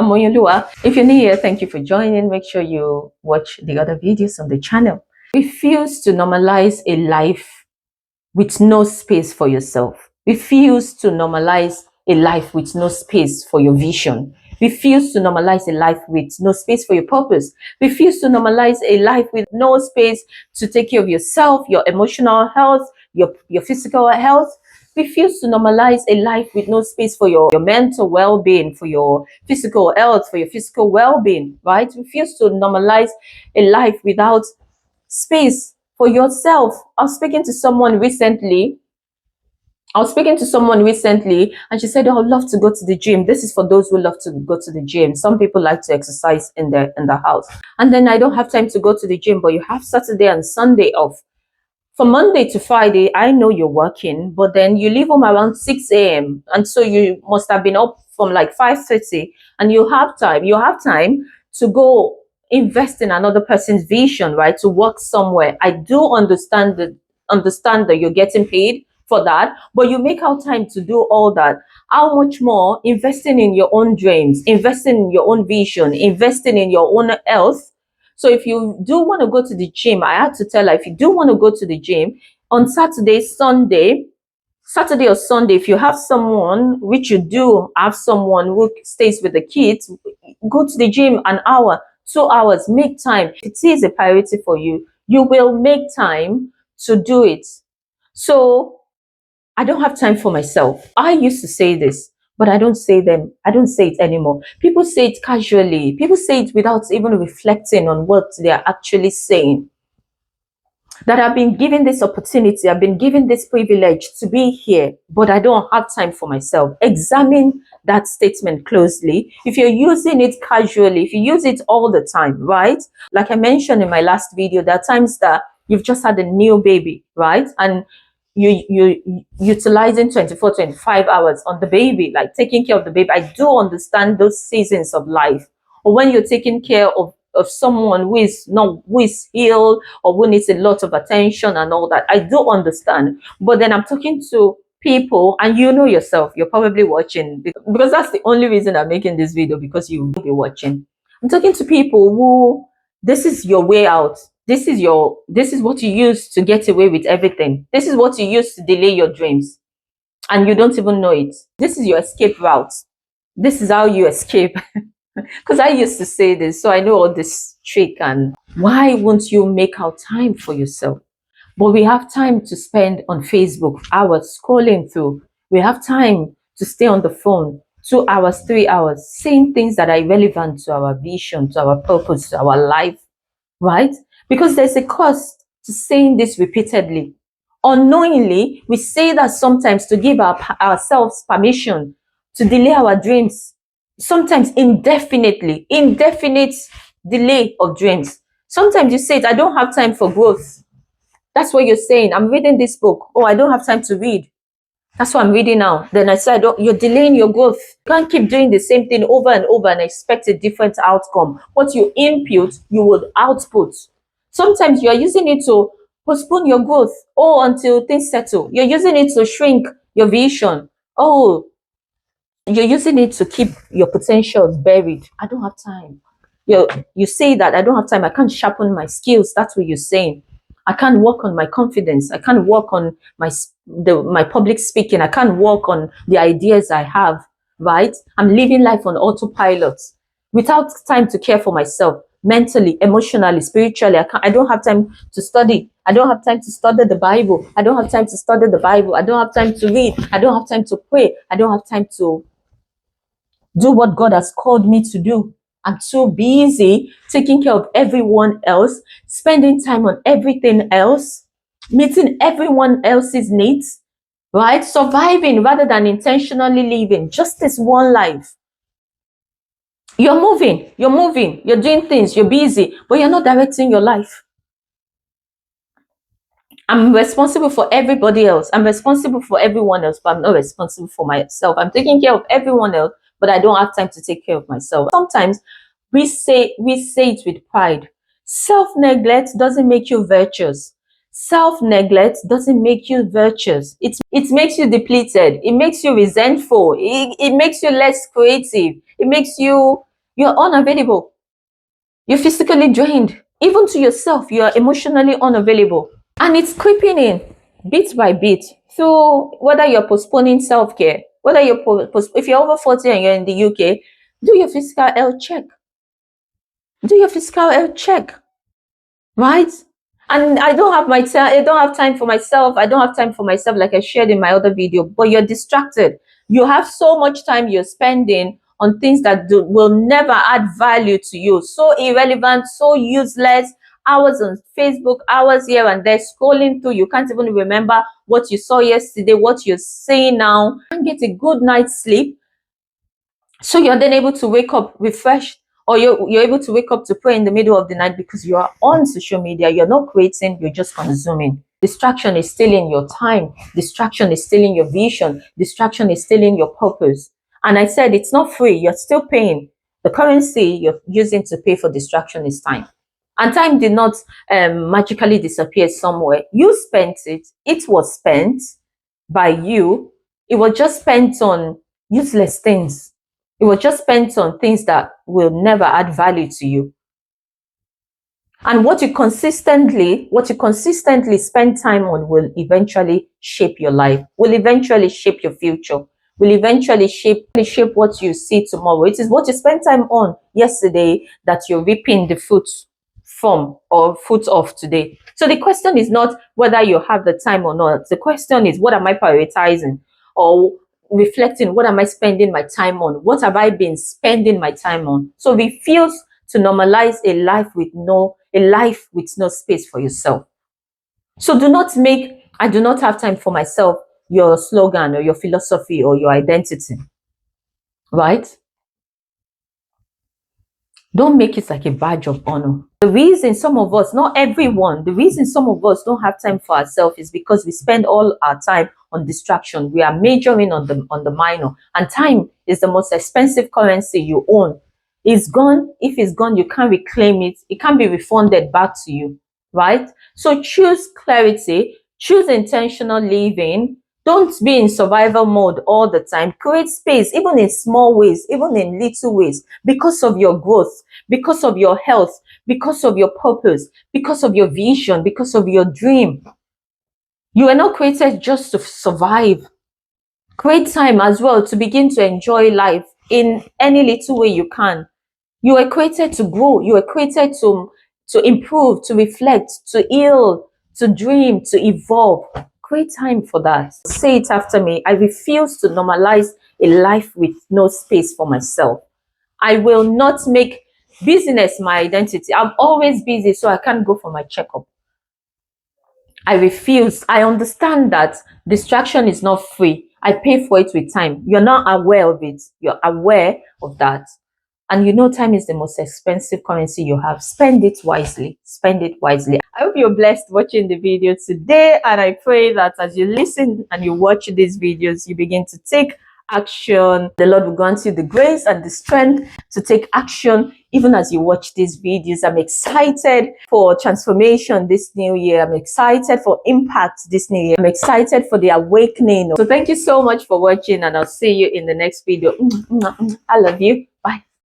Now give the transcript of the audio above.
I'm Oyolua. If you're new here, thank you for joining. Make sure you watch the other videos on the channel. Refuse to normalize a life with no space for yourself. Refuse to normalize a life with no space for your vision. Refuse to normalize a life with no space for your purpose. Refuse to normalize a life with no space to take care of yourself, your emotional health, your physical health. Refuse to normalize a life with no space for your mental well-being, for your physical health, for your physical well-being, right? Refuse to normalize a life without space for yourself. I was speaking to someone recently and she said, oh, I'd love to go to the gym. This is for those who love to go to the gym. Some people like to exercise in the house. And then I don't have time to go to the gym, but you have Saturday and Sunday off. From Monday to Friday, I know you're working, but then you leave home around 6 a.m. And so you must have been up from like 5:30, and you have time to go invest in another person's vision, right? To work somewhere. I do understand that you're getting paid for that, but you make out time to do all that. How much more investing in your own dreams, investing in your own vision, investing in your own health? So if you do want to go to the gym, I had to tell her, if you do want to go to the gym on Saturday or Sunday, if you have someone, which you do have someone who stays with the kids, go to the gym an hour, 2 hours, make time. If it is a priority for you, you will make time to do it. So I don't have time for myself. I used to say this, but I don't say it anymore. People say it casually. People say it without even reflecting on what they are actually saying. That I've been given this opportunity, I've been given this privilege to be here, but I don't have time for myself. Examine that statement closely. If you're using it casually, if you use it all the time, right? Like I mentioned in my last video, there are times that you've just had a new baby, right? And you utilizing 24, 25 hours on the baby, like taking care of the baby. I do understand those seasons of life. Or when you're taking care of someone who is ill or who needs a lot of attention and all that. I do understand. But then I'm talking to people, and you know yourself, you're probably watching, because that's the only reason I'm making this video, because you will be watching. I'm talking to people who, this is your way out. This is what you use to get away with everything. This is what you use to delay your dreams, and you don't even know it. This is your escape route. This is how you escape. Because I used to say this, so I know all this trick. And why won't you make out time for yourself? But we have time to spend on Facebook, hours scrolling through. We have time to stay on the phone, 2 hours, 3 hours, saying things that are irrelevant to our vision, to our purpose, to our life, right? Because there's a cost to saying this repeatedly. Unknowingly, we say that sometimes to give ourselves permission to delay our dreams. Sometimes indefinite delay of dreams. Sometimes you say it, I don't have time for growth. That's what you're saying. I'm reading this book. Oh, I don't have time to read. That's what I'm reading now. Then I said, you're delaying your growth. You can't keep doing the same thing over and over and expect a different outcome. What you input, you will output. Sometimes you are using it to postpone your growth, until things settle. You're using it to shrink your vision. You're using it to keep your potentials buried. I don't have time. You say that I don't have time. I can't sharpen my skills. That's what you're saying. I can't work on my confidence. I can't work on my public speaking. I can't work on the ideas I have, right? I'm living life on autopilot without time to care for myself mentally, emotionally, spiritually. I don't have time to study. I don't have time to study the Bible. I don't have time to study the Bible. I don't have time to read. I don't have time to pray. I don't have time to do what God has called me to do. I'm too busy taking care of everyone else, spending time on everything else, meeting everyone else's needs, right? Surviving rather than intentionally living just this one life. You're moving, you're doing things, you're busy, but you're not directing your life. I'm responsible for everybody else. I'm responsible for everyone else, but I'm not responsible for myself. I'm taking care of everyone else, but I don't have time to take care of myself. Sometimes we say it with pride. Self-neglect doesn't make you virtuous. Self-neglect doesn't make you virtuous. It makes you depleted. It makes you resentful. It makes you less creative. It makes you You're unavailable. You're physically drained. Even to yourself, you're emotionally unavailable. And it's creeping in bit by bit through whether you're postponing self-care, whether you're, if you're over 40 and you're in the UK, do your physical health check. Do your physical health check, right? And I don't have I don't have time for myself. I don't have time for myself, like I shared in my other video, but you're distracted. You have so much time you're spending on things that will never add value to you. So irrelevant, so useless. Hours on Facebook, hours here and there, scrolling through. You can't even remember what you saw yesterday, what you're seeing now. You can't get a good night's sleep. So you're then able to wake up refreshed, or you're able to wake up to pray in the middle of the night because you are on social media. You're not creating, you're just consuming. Distraction is stealing your time. Distraction is stealing your vision. Distraction is stealing your purpose. And I said it's not free. You're still paying. The currency you're using to pay for distraction is time. And time did not magically disappear somewhere. You spent it. It was spent by you. It was just spent on useless things. It was just spent on things that will never add value to you. And what you consistently spend time on will eventually shape your life, will eventually shape your future, will eventually shape what you see tomorrow. It is what you spent time on yesterday that you're reaping the fruits from, or fruits of today. So the question is not whether you have the time or not. The question is, what am I prioritizing? Or reflecting, what am I spending my time on? What have I been spending my time on? So refuse to normalize a life with no space for yourself. So do not make "I do not have time for myself" your slogan or your philosophy or your identity, right? Don't make it like a badge of honor. The reason some of us, not everyone, the reason some of us don't have time for ourselves is because we spend all our time on distraction. We are majoring on the minor, and time is the most expensive currency you own. It's gone. If it's gone, you can't reclaim it. It can't be refunded back to you, right? So choose clarity, choose intentional living. Don't be in survival mode all the time. Create space, even in small ways, even in little ways, because of your growth, because of your health, because of your purpose, because of your vision, because of your dream. You are not created just to survive. Create time as well to begin to enjoy life in any little way you can. You were created to grow. You were created to improve, to reflect, to heal, to dream, to evolve. Create time for that. Say it after me. I refuse to normalize a life with no space for myself. I will not make busyness my identity. I'm always busy, so I can't go for my checkup. I refuse. I understand that distraction is not free. I pay for it with time. You're not aware of it. You're aware of that. And you know, time is the most expensive currency you have. Spend it wisely. Spend it wisely. I hope you're blessed watching the video today. And I pray that as you listen and you watch these videos, you begin to take action. The Lord will grant you the grace and the strength to take action even as you watch these videos. I'm excited for transformation this new year. I'm excited for impact this new year. I'm excited for the awakening. So thank you so much for watching, and I'll see you in the next video. I love you.